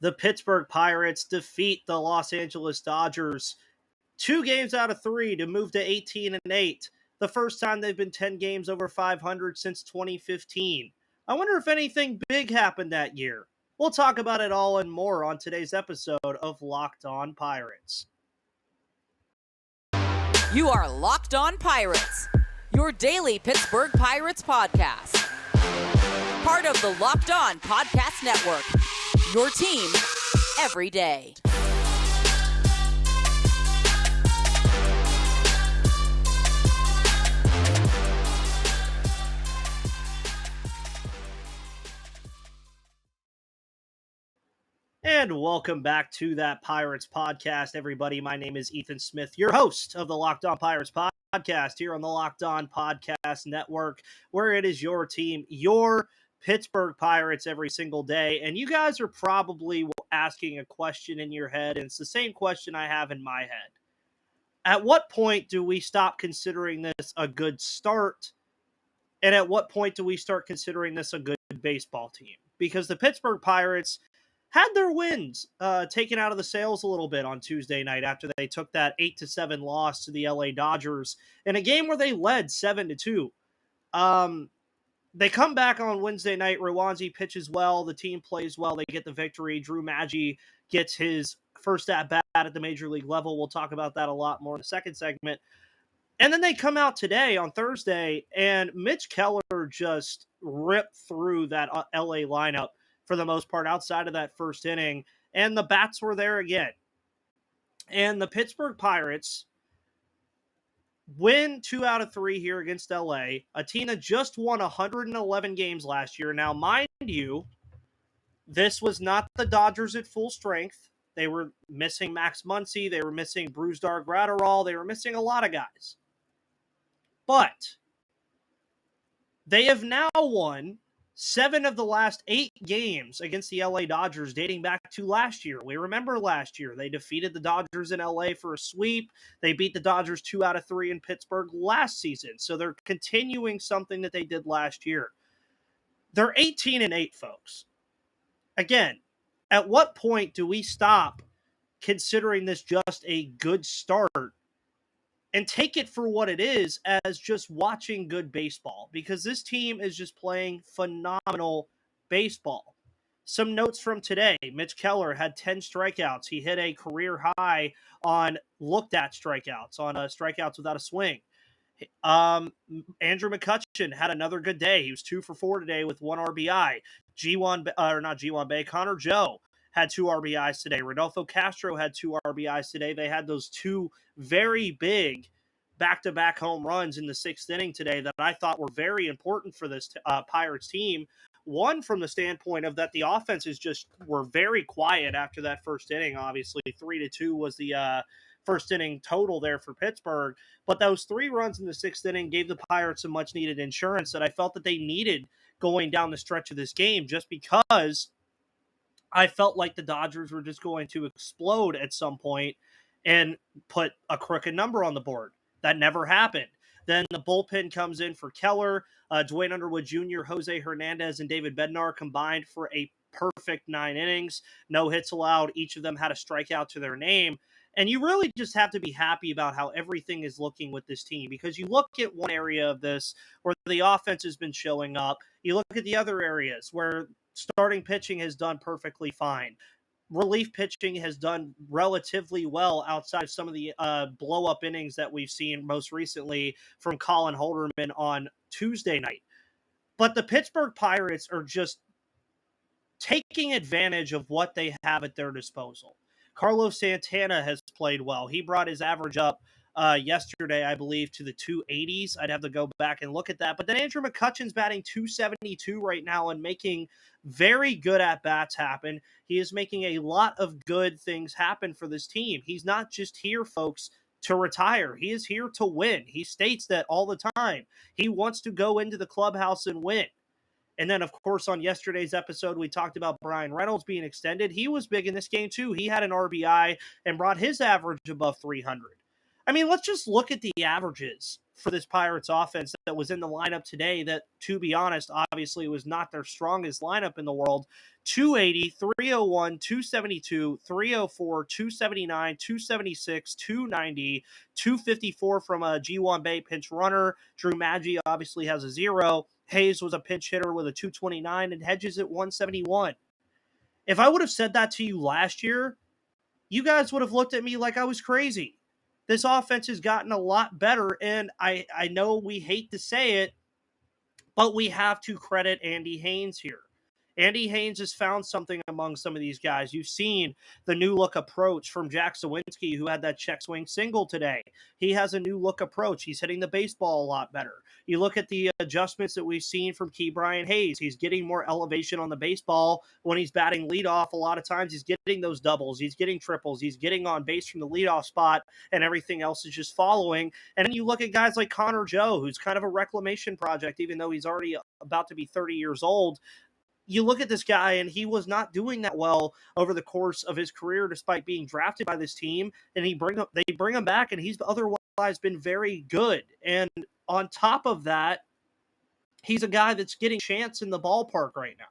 the Pittsburgh Pirates defeat the Los Angeles Dodgers 2 games out of 3 to move to 18-8. The first time they've been 10 games over 500 since 2015. I wonder if anything big happened that year. We'll talk about it all and more on today's episode of Locked On Pirates. You are Locked On Pirates, your daily Pittsburgh Pirates podcast. Part of the Locked On Podcast Network, your team every day. And welcome back to that Pirates podcast, everybody. My name is Ethan Smith, your host of the Locked On Pirates podcast here on the Locked On Podcast Network, where it is your team, your Pittsburgh Pirates every single day. And you guys are probably asking a question in your head, and it's the same question I have in my head. At what point do we stop considering this a good start? And at what point do we start considering this a good baseball team? Because the Pittsburgh Pirates had their wins taken out of the sails a little bit on Tuesday night after they took that 8-7 loss to the LA Dodgers in a game where they led 7-2. They come back on Wednesday night. Rowanzi pitches well. The team plays well. They get the victory. Drew Maggi gets his first at-bat at the major league level. We'll talk about that a lot more in the second segment. And then they come out today on Thursday, and Mitch Keller just ripped through that LA lineup for the most part outside of that first inning, and the bats were there again. And the Pittsburgh Pirates win 2 out of 3 here against LA, a team that just won 111 games last year. Now, mind you, this was not the Dodgers at full strength. They were missing Max Muncy. They were missing Brusdar Graterol. They were missing a lot of guys. But they have now won 7 of the last 8 games against the LA Dodgers dating back to last year. We remember last year they defeated the Dodgers in LA for a sweep. They beat the Dodgers 2 out of 3 in Pittsburgh last season. So they're continuing something that they did last year. They're 18-8, folks. Again, at what point do we stop considering this just a good start and take it for what it is as just watching good baseball? Because this team is just playing phenomenal baseball. Some notes from today. Mitch Keller had 10 strikeouts. He hit a career high on looked at strikeouts, on strikeouts without a swing. Andrew McCutchen had another good day. He was 2 for 4 today with 1 RBI. Connor Joe had 2 RBIs today. Rodolfo Castro had 2 RBIs today. They had those 2 very big back-to-back home runs in the 6th inning today that I thought were very important for this Pirates team. One, from the standpoint of that the offenses just were very quiet after that first inning. Obviously, 3-2 was the first inning total there for Pittsburgh. But those 3 runs in the 6th inning gave the Pirates some much-needed insurance that I felt that they needed going down the stretch of this game, just because I felt like the Dodgers were just going to explode at some point and put a crooked number on the board. That never happened. Then the bullpen comes in for Keller. Dwayne Underwood Jr., Jose Hernandez, and David Bednar combined for a perfect 9 innings. No hits allowed. Each of them had a strikeout to their name. And you really just have to be happy about how everything is looking with this team, because you look at one area of this where the offense has been showing up. You look at the other areas where starting pitching has done perfectly fine. Relief pitching has done relatively well outside of some of the blow-up innings that we've seen most recently from Colin Holderman on Tuesday night. But the Pittsburgh Pirates are just taking advantage of what they have at their disposal. Carlos Santana has played well. He brought his average up yesterday, I believe, to the 280s. I'd have to go back and look at that. But then Andrew McCutchen's batting 272 right now and making very good at-bats happen. He is making a lot of good things happen for this team. He's not just here, folks, to retire. He is here to win. He states that all the time. He wants to go into the clubhouse and win. And then, of course, on yesterday's episode, we talked about Brian Reynolds being extended. He was big in this game, too. He had an RBI and brought his average above 300. I mean, let's just look at the averages for this Pirates offense that was in the lineup today that, to be honest, obviously was not their strongest lineup in the world. 280, 301, 272, 304, 279, 276, 290, 254 from a G1 Bay pinch runner. Drew Maggi obviously has a 0. Hayes was a pinch hitter with a 229 and Hedges at 171. If I would have said that to you last year, you guys would have looked at me like I was crazy. This offense has gotten a lot better, and I know we hate to say it, but we have to credit Andy Haynes here. Andy Haynes has found something among some of these guys. You've seen the new look approach from Jack Sawinski, who had that check swing single today. He has a new look approach. He's hitting the baseball a lot better. You look at the adjustments that we've seen from Key Brian Hayes. He's getting more elevation on the baseball when he's batting leadoff. A lot of times he's getting those doubles. He's getting triples. He's getting on base from the leadoff spot, and everything else is just following. And then you look at guys like Connor Joe, who's kind of a reclamation project, even though he's already about to be 30 years old. You look at this guy, and he was not doing that well over the course of his career, despite being drafted by this team. And they bring him back, and he's otherwise been very good. And on top of that, he's a guy that's getting a chance in the ballpark right now.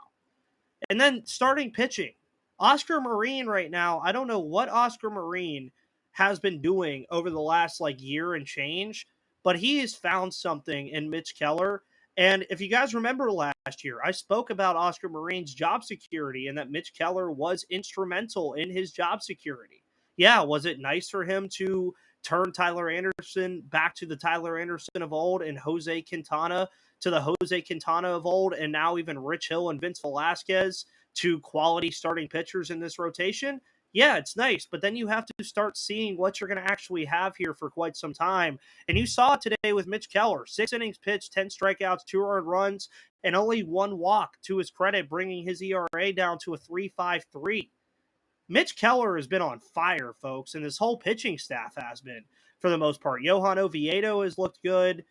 And then starting pitching, Oscar Marine right now. I don't know what Oscar Marine has been doing over the last year and change, but he has found something in Mitch Keller. And if you guys remember last year, I spoke about Oscar Marine's job security and that Mitch Keller was instrumental in his job security. Yeah, was it nice for him to turn Tyler Anderson back to the Tyler Anderson of old and Jose Quintana to the Jose Quintana of old, and now even Rich Hill and Vince Velasquez to quality starting pitchers in this rotation? Yeah, it's nice, but then you have to start seeing what you're going to actually have here for quite some time. And you saw it today with Mitch Keller. 6 innings pitched, 10 strikeouts, 2 earned runs, and only 1 walk, to his credit, bringing his ERA down to a 3.53. Mitch Keller has been on fire, folks, and this whole pitching staff has been, for the most part. Johan Oviedo has looked good.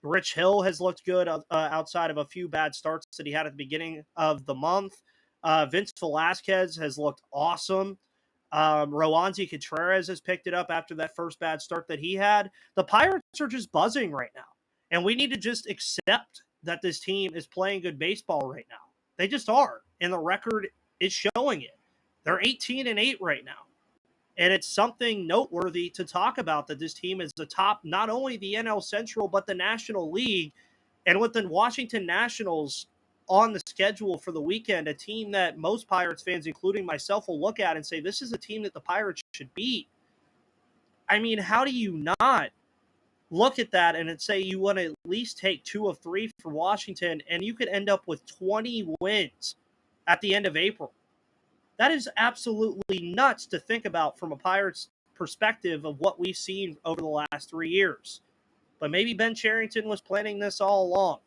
Rich Hill has looked good outside of a few bad starts that he had at the beginning of the month. Vince Velasquez has looked awesome. Roansy Contreras has picked it up after that first bad start that he had. The Pirates are just buzzing right now, and we need to just accept that this team is playing good baseball right now. They just are, and the record is showing it. They're 18-8 right now. And it's something noteworthy to talk about that this team is atop not only the NL Central, but the National League. And with the Washington Nationals on the schedule for the weekend, a team that most Pirates fans, including myself, will look at and say, this is a team that the Pirates should beat. I mean, how do you not look at that and say you want to at least take 2 of 3 for Washington, and you could end up with 20 wins at the end of April? That is absolutely nuts to think about from a Pirates perspective of what we've seen over the last 3 years. But maybe Ben Cherington was planning this all along.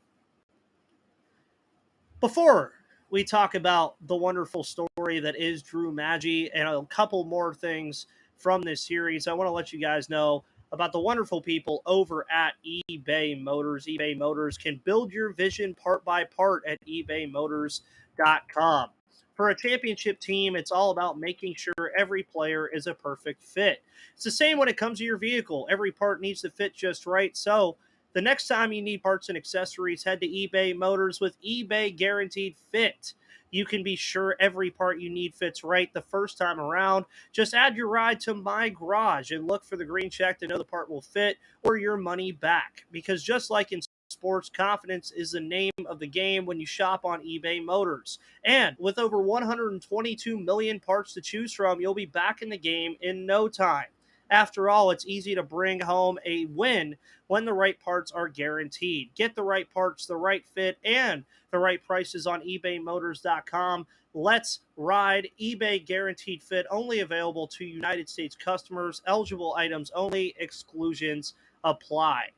Before we talk about the wonderful story that is Drew Maggi and a couple more things from this series, I want to let you guys know about the wonderful people over at eBay Motors. eBay Motors can build your vision part by part at ebaymotors.com. For a championship team, it's all about making sure every player is a perfect fit. It's the same when it comes to your vehicle. Every part needs to fit just right. So the next time you need parts and accessories, head to eBay Motors with eBay Guaranteed Fit. You can be sure every part you need fits right the first time around. Just add your ride to My Garage and look for the green check to know the part will fit or your money back. Because just like in sports, confidence is the name of the game when you shop on eBay Motors. And with over 122 million parts to choose from, you'll be back in the game in no time. After all, it's easy to bring home a win when the right parts are guaranteed. Get the right parts, the right fit, and the right prices on ebaymotors.com. Let's ride. eBay Guaranteed Fit, only available to United States customers. Eligible items only. Exclusions apply.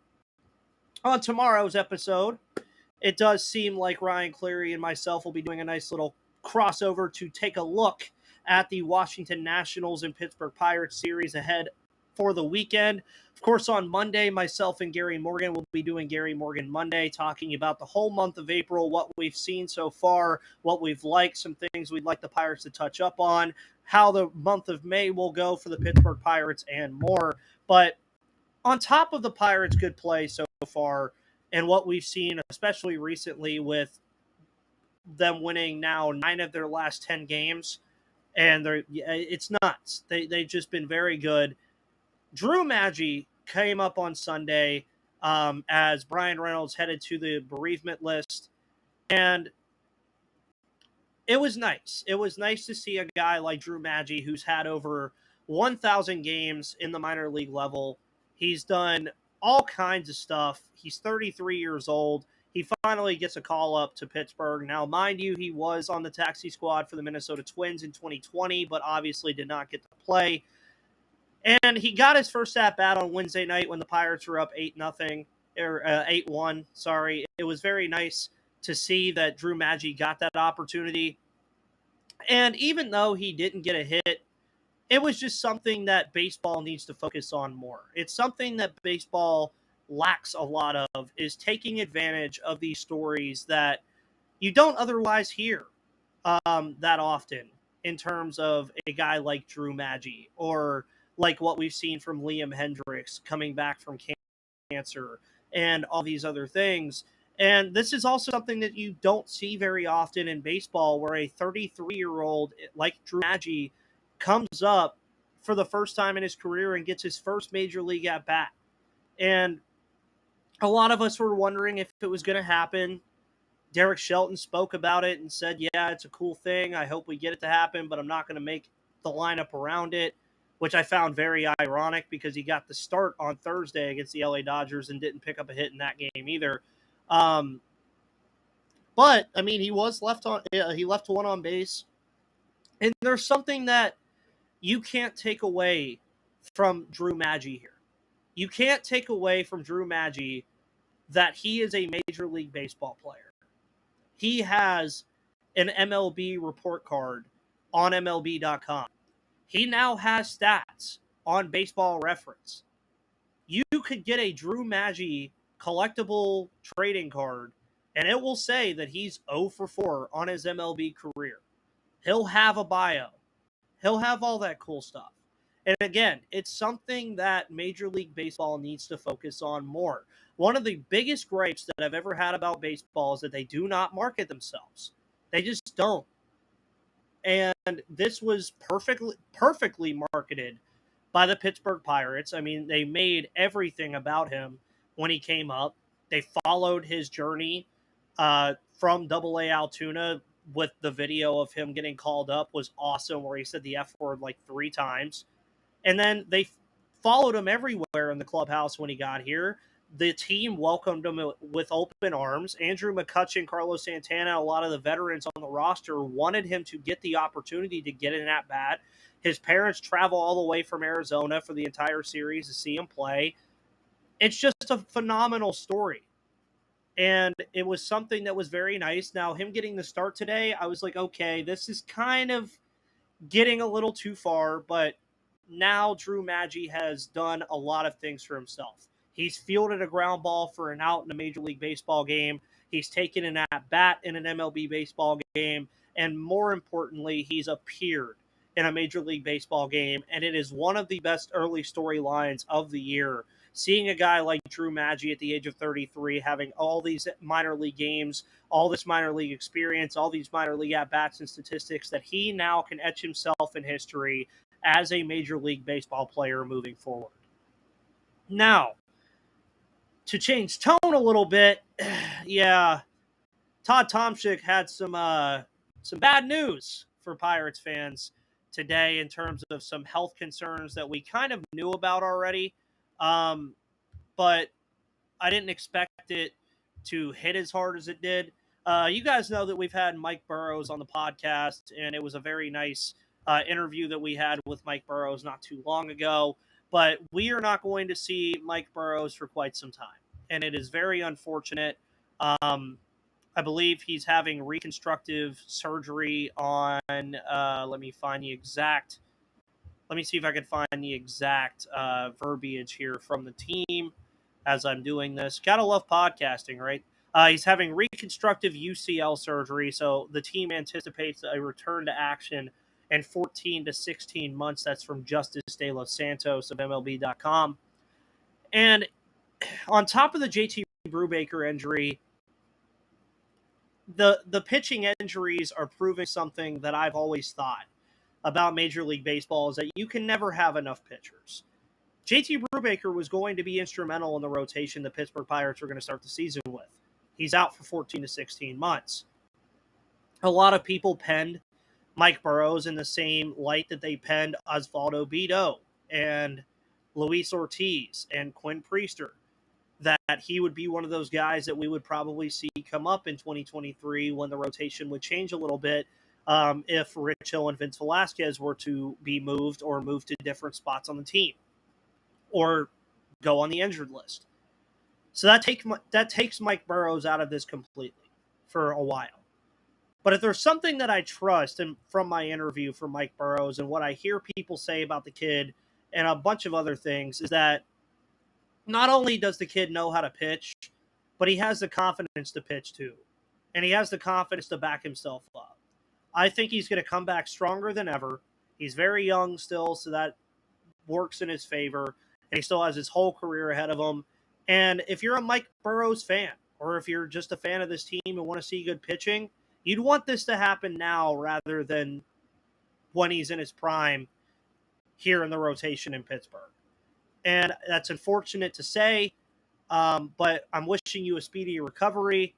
On tomorrow's episode, it does seem like Ryan Cleary and myself will be doing a nice little crossover to take a look at the Washington Nationals and Pittsburgh Pirates series ahead for the weekend. Of course, on Monday, myself and Gary Morgan will be doing Gary Morgan Monday, talking about the whole month of April, what we've seen so far, what we've liked, some things we'd like the Pirates to touch up on, how the month of May will go for the Pittsburgh Pirates, and more. But on top of the Pirates' good play so far and what we've seen, especially recently with them winning now 9 of their last 10 games, and it's nuts. They've just been very good. Drew Maggi came up on Sunday as Brian Reynolds headed to the bereavement list, and it was nice. It was nice to see a guy like Drew Maggi, who's had over 1,000 games in the minor league level. He's done all kinds of stuff. He's 33 years old. He finally gets a call up to Pittsburgh. Now, mind you, he was on the taxi squad for the Minnesota Twins in 2020, but obviously did not get to play. And he got his first at bat on Wednesday night when the Pirates were up 8-0 or 8-1. Sorry, it was very nice to see that Drew Maggi got that opportunity. And even though he didn't get a hit, it was just something that baseball needs to focus on more. It's something that baseball lacks a lot of, is taking advantage of these stories that you don't otherwise hear that often, in terms of a guy like Drew Maggi, or like what we've seen from Liam Hendriks coming back from cancer and all these other things. And this is also something that you don't see very often in baseball, where a 33-year-old like Drew Maggi comes up for the first time in his career and gets his first major league at bat. And a lot of us were wondering if it was going to happen. Derek Shelton spoke about it and said, yeah, it's a cool thing. I hope we get it to happen, but I'm not going to make the lineup around it, which I found very ironic because he got the start on Thursday against the LA Dodgers and didn't pick up a hit in that game either. But I mean, he left one on base, and there's something that you can't take away from Drew Maggi here. You can't take away from Drew Maggi that he is a Major League Baseball player. He has an MLB report card on MLB.com. He now has stats on Baseball Reference. You could get a Drew Maggi collectible trading card, and it will say that he's 0 for 4 on his MLB career. He'll have a bio. He'll have all that cool stuff. And again, it's something that Major League Baseball needs to focus on more. One of the biggest gripes that I've ever had about baseball is that they do not market themselves. They just don't. And this was perfectly marketed by the Pittsburgh Pirates. I mean, they made everything about him when he came up. They followed his journey from AA Altoona with the video of him getting called up was awesome, where he said the F word like 3 times. And then they followed him everywhere in the clubhouse when he got here. The team welcomed him with open arms. Andrew McCutchen, Carlos Santana, a lot of the veterans on the roster wanted him to get the opportunity to get an at-bat. His parents travel all the way from Arizona for the entire series to see him play. It's just a phenomenal story. And it was something that was very nice. Now, him getting the start today, I was like, okay, this is kind of getting a little too far, but now Drew Maggi has done a lot of things for himself. He's fielded a ground ball for an out in a Major League Baseball game. He's taken an at-bat in an MLB baseball game. And more importantly, he's appeared in a Major League Baseball game. And it is one of the best early storylines of the year. Seeing a guy like Drew Maggi at the age of 33 having all these minor league games, all this minor league experience, all these minor league at-bats and statistics, that he now can etch himself in history as a Major League Baseball player moving forward. Now, to change tone a little bit, yeah, Todd Tomczyk had some bad news for Pirates fans today in terms of some health concerns that we kind of knew about already, but I didn't expect it to hit as hard as it did. You guys know that we've had Mike Burrows on the podcast, and it was a very nice interview that we had with Mike Burrows not too long ago. But we are not going to see Mike Burrows for quite some time, and it is very unfortunate. I believe he's having reconstructive surgery on, let me see if I can find the exact verbiage here from the team as I'm doing this. Gotta love podcasting, right? He's having reconstructive UCL surgery, so the team anticipates a return to action in 14 to 16 months. That's from Justice De Los Santos of MLB.com. And on top of the JT Brubaker injury, the pitching injuries are proving something that I've always thought about Major League Baseball, is that you can never have enough pitchers. JT Brubaker was going to be instrumental in the rotation the Pittsburgh Pirates were going to start the season with. He's out for 14 to 16 months. A lot of people penned Mike Burrows in the same light that they penned Osvaldo Bido and Luis Ortiz and Quinn Priester, that he would be one of those guys that we would probably see come up in 2023 when the rotation would change a little bit, if Rich Hill and Vince Velasquez were to be moved or moved to different spots on the team or go on the injured list. So that takes Mike Burrows out of this completely for a while. But if there's something that I trust and from my interview for Mike Burrows and what I hear people say about the kid and a bunch of other things, is that not only does the kid know how to pitch, but he has the confidence to pitch too. And he has the confidence to back himself up. I think he's going to come back stronger than ever. He's very young still, so that works in his favor. And he still has his whole career ahead of him. And if you're a Mike Burrows fan, or if you're just a fan of this team and want to see good pitching, you'd want this to happen now rather than when he's in his prime here in the rotation in Pittsburgh. And that's unfortunate to say, but I'm wishing you a speedy recovery,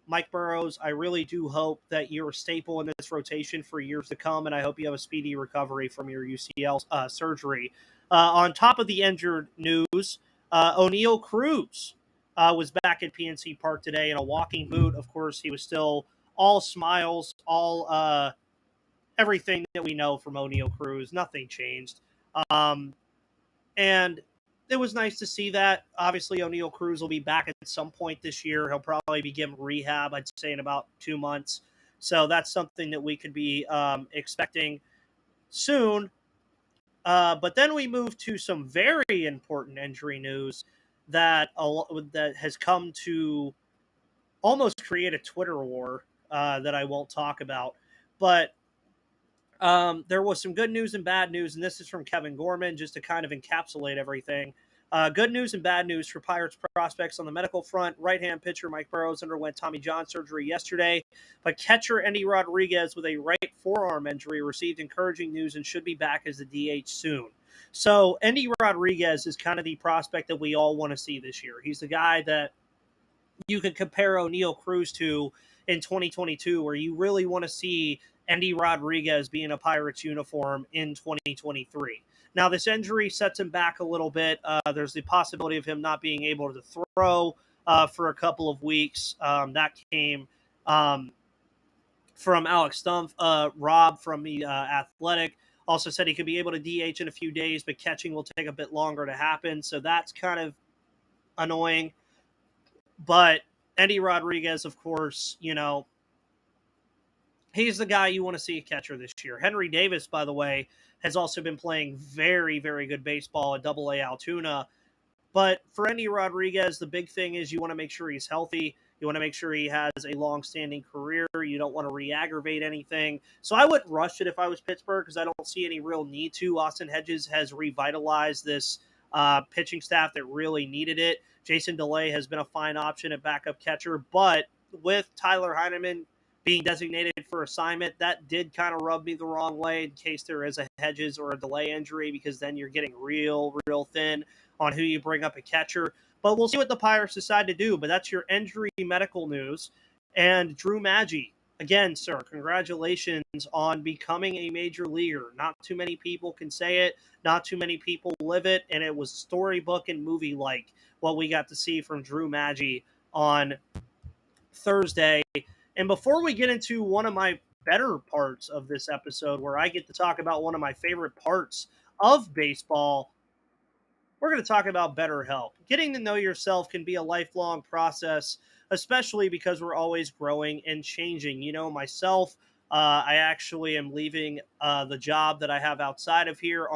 Mike Burrows. I really do hope that you're a staple in this rotation for years to come, and I hope you have a speedy recovery from your UCL surgery. On top of the injured news, O'Neal Cruz was back at PNC Park today in a walking boot. Of course, he was still all smiles, all everything that we know from O'Neal Cruz. Nothing changed. And it was nice to see that. Obviously, O'Neal Cruz will be back at some point this year. He'll probably begin rehab, I'd say, in about 2 months. So that's something that we could be expecting soon. But then we move to some very important injury news that has come to almost create a Twitter war that I won't talk about. But there was some good news and bad news, and this is from Kevin Gorman, just to kind of encapsulate everything. Good news and bad news for Pirates prospects on the medical front. Right-hand pitcher Mike Burrows underwent Tommy John surgery yesterday, but catcher Endy Rodriguez with a right forearm injury received encouraging news and should be back as the DH soon. So Endy Rodriguez is kind of the prospect that we all want to see this year. He's the guy that you could compare O'Neal Cruz to in 2022, where you really want to see Endy Rodriguez be in a Pirates uniform in 2023. Now, this injury sets him back a little bit. There's the possibility of him not being able to throw for a couple of weeks. That came from Alex Stumpf. Rob from the Athletic also said he could be able to DH in a few days, but catching will take a bit longer to happen. So that's kind of annoying. But Endy Rodriguez, of course, he's the guy you want to see a catcher this year. Henry Davis, by the way, has also been playing very, very good baseball at Double-A Altoona. But for Endy Rodriguez, the big thing is you want to make sure he's healthy. You want to make sure he has a long-standing career. You don't want to re-aggravate anything. So I wouldn't rush it if I was Pittsburgh, because I don't see any real need to. Austin Hedges has revitalized this pitching staff that really needed it. Jason DeLay has been a fine option at backup catcher. But with Tyler Heineman being designated for assignment, that did kind of rub me the wrong way in case there is a Hedges or a Delay injury, because then you're getting real thin on who you bring up a catcher. But we'll see what the Pirates decide to do. But that's your injury medical news. And Drew Maggi, again, sir, congratulations on becoming a major leaguer. Not too many people can say it. Not too many people live it. And it was storybook and movie-like what we got to see from Drew Maggi on Thursday. And before we get into one of my better parts of this episode, where I get to talk about one of my favorite parts of baseball, we're going to talk about BetterHelp. Getting to know yourself can be a lifelong process, especially because we're always growing and changing. Myself, I actually am leaving the job that I have outside of here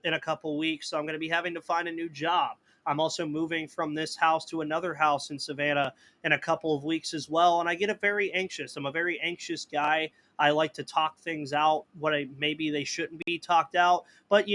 in a couple weeks, so I'm going to be having to find a new job. I'm also moving from this house to another house in Savannah in a couple of weeks as well, and I get very anxious. I'm a very anxious guy. I like to talk things out, maybe they shouldn't be talked out. But,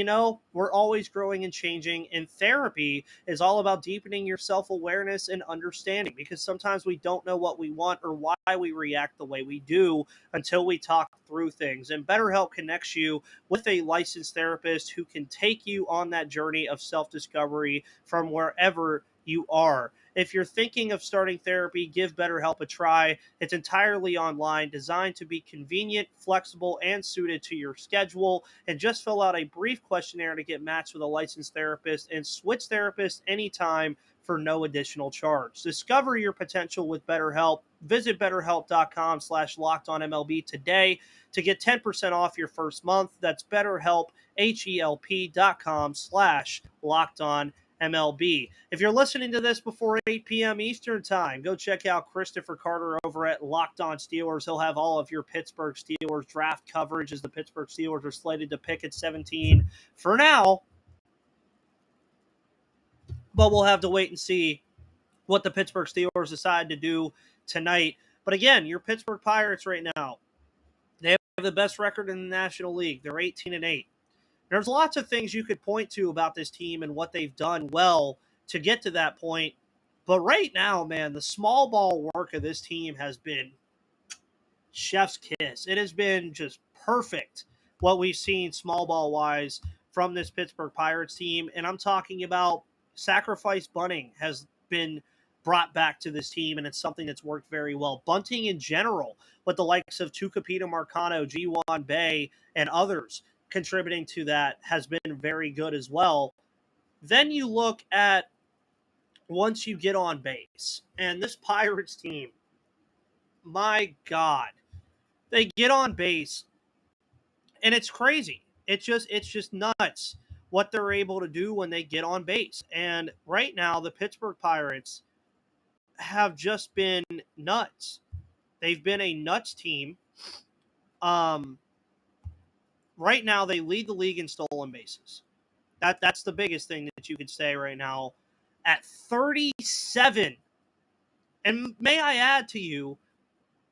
we're always growing and changing. And therapy is all about deepening your self-awareness and understanding, because sometimes we don't know what we want or why we react the way we do until we talk through things. And BetterHelp connects you with a licensed therapist who can take you on that journey of self-discovery from wherever you are. If you're thinking of starting therapy, give BetterHelp a try. It's entirely online, designed to be convenient, flexible, and suited to your schedule. And just fill out a brief questionnaire to get matched with a licensed therapist and switch therapists anytime for no additional charge. Discover your potential with BetterHelp. Visit BetterHelp.com/LockedOnMLB today to get 10% off your first month. That's BetterHelp, HELP.com/LockedOnMLB. If you're listening to this before 8 p.m. Eastern time, go check out Christopher Carter over at Locked On Steelers. He'll have all of your Pittsburgh Steelers draft coverage as the Pittsburgh Steelers are slated to pick at 17 for now. But we'll have to wait and see what the Pittsburgh Steelers decide to do tonight. But again, your Pittsburgh Pirates right now, they have the best record in the National League. They're 18-8. There's lots of things you could point to about this team and what they've done well to get to that point. But right now, man, the small ball work of this team has been chef's kiss. It has been just perfect what we've seen small ball wise from this Pittsburgh Pirates team. And I'm talking about sacrifice bunting has been brought back to this team, and it's something that's worked very well. Bunting in general, with the likes of Tucupita Marcano, G1 Bay, and others contributing to that, has been very good as well. Then you look at once you get on base, and this Pirates team, my God, they get on base, and it's crazy. It's just nuts what they're able to do when they get on base. And right now, the Pittsburgh Pirates have just been nuts. They've been a nuts team. Right now, they lead the league in stolen bases. That's the biggest thing that you could say right now at 37. And may I add to you,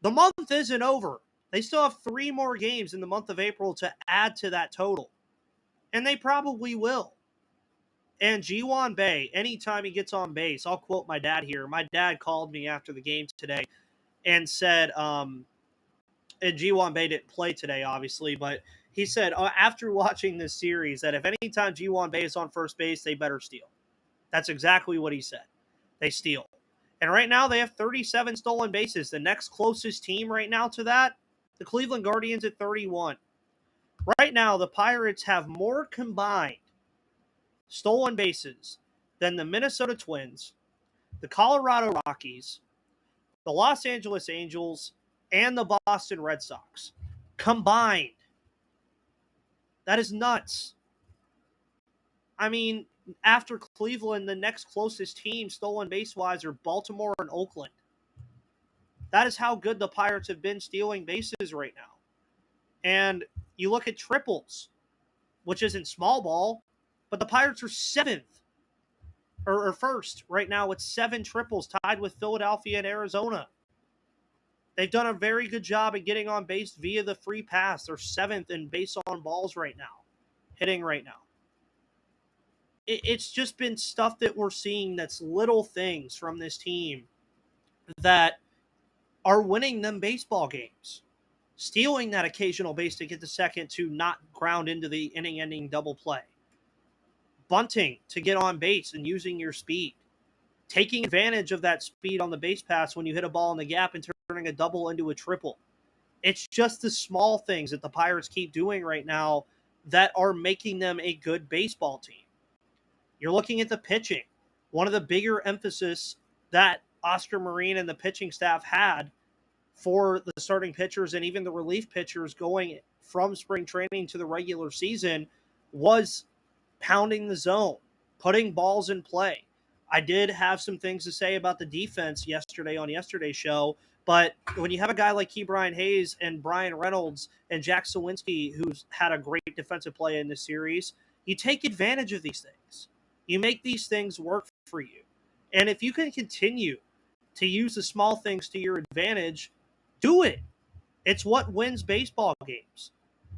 the month isn't over. They still have 3 more games in the month of April to add to that total. And they probably will. And G1 Bay, anytime he gets on base, I'll quote my dad here. My dad called me after the game today and said, and G1 Bay didn't play today, obviously, but he said after watching this series that if anytime G1 Bay is on first base, they better steal. That's exactly what he said. They steal. And right now they have 37 stolen bases. The next closest team right now to that, the Cleveland Guardians at 31. Right now, the Pirates have more combined stolen bases than the Minnesota Twins, the Colorado Rockies, the Los Angeles Angels, and the Boston Red Sox combined. That is nuts. I mean, after Cleveland, the next closest team stolen base-wise are Baltimore and Oakland. That is how good the Pirates have been stealing bases right now. And you look at triples, which isn't small ball, but the Pirates are 7th or first right now with 7 triples, tied with Philadelphia and Arizona. They've done a very good job at getting on base via the free pass. They're 7th in base on balls right now, hitting right now. It's just been stuff that we're seeing that's little things from this team that are winning them baseball games. Stealing that occasional base to get the second to not ground into the inning-ending double play. Bunting to get on base and using your speed. Taking advantage of that speed on the base pass when you hit a ball in the gap and turning a double into a triple. It's just the small things that the Pirates keep doing right now that are making them a good baseball team. You're looking at the pitching. One of the bigger emphasis that Oscar Marin and the pitching staff had for the starting pitchers and even the relief pitchers going from spring training to the regular season was pounding the zone, putting balls in play. I did have some things to say about the defense yesterday on yesterday's show, but when you have a guy like Ke'Bryan Hayes and Brian Reynolds and Jack Sawinski, who's had a great defensive play in this series, you take advantage of these things. You make these things work for you. And if you can continue to use the small things to your advantage, do it. It's what wins baseball games.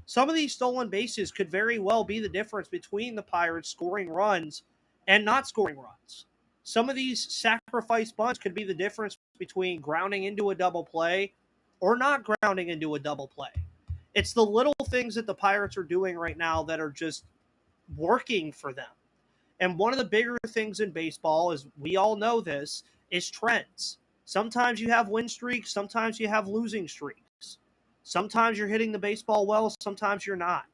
Some of these stolen bases could very well be the difference between the Pirates scoring runs and not scoring runs. Some of these sacrifice bunts could be the difference between grounding into a double play or not grounding into a double play. It's the little things that the Pirates are doing right now that are just working for them. And one of the bigger things in baseball is, we all know this, is trends. Sometimes you have win streaks, sometimes you have losing streaks. Sometimes you're hitting the baseball well, sometimes you're not.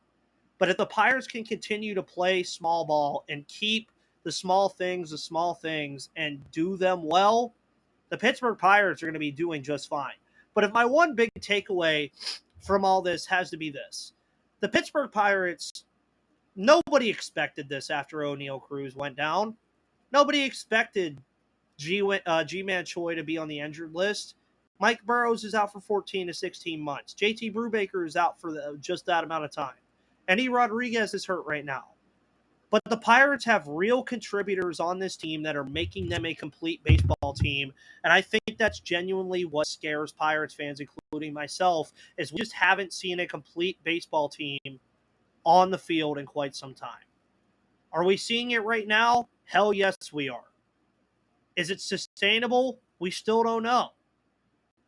But if the Pirates can continue to play small ball and keep the small things, and do them well, the Pittsburgh Pirates are going to be doing just fine. But if my one big takeaway from all this has to be this: the Pittsburgh Pirates, nobody expected this after O'Neal Cruz went down. Nobody expected G-Man Choi to be on the injured list. Mike Burrows is out for 14 to 16 months. JT Brubaker is out for just that amount of time. Eddie Rodriguez is hurt right now. But the Pirates have real contributors on this team that are making them a complete baseball team. And I think that's genuinely what scares Pirates fans, including myself, is we just haven't seen a complete baseball team on the field in quite some time. Are we seeing it right now? Hell yes, we are. Is it sustainable? We still don't know.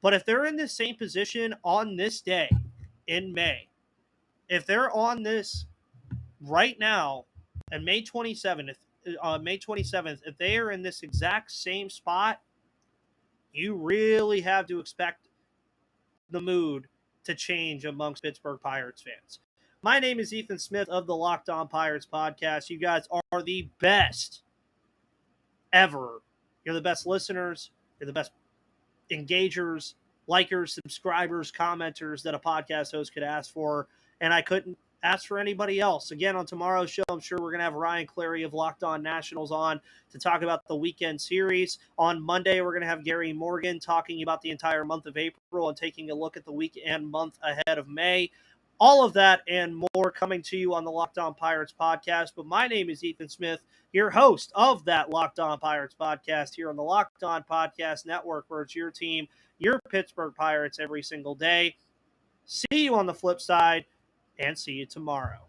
But if they're in the same position on this day in May, if they're on this right now, and May 27th, if they are in this exact same spot, you really have to expect the mood to change amongst Pittsburgh Pirates fans. My name is Ethan Smith of the Locked On Pirates podcast. You guys are the best ever. You're the best listeners. You're the best engagers, likers, subscribers, commenters that a podcast host could ask for. And I couldn't ask for anybody else. Again, on tomorrow's show, I'm sure we're going to have Ryan Clary of Locked On Nationals on to talk about the weekend series. On Monday, we're going to have Gary Morgan talking about the entire month of April and taking a look at the weekend month ahead of May. All of that and more coming to you on the Locked On Pirates podcast. But my name is Ethan Smith, your host of that Locked On Pirates podcast here on the Locked On Podcast Network, where it's your team, your Pittsburgh Pirates every single day. See you on the flip side, and see you tomorrow.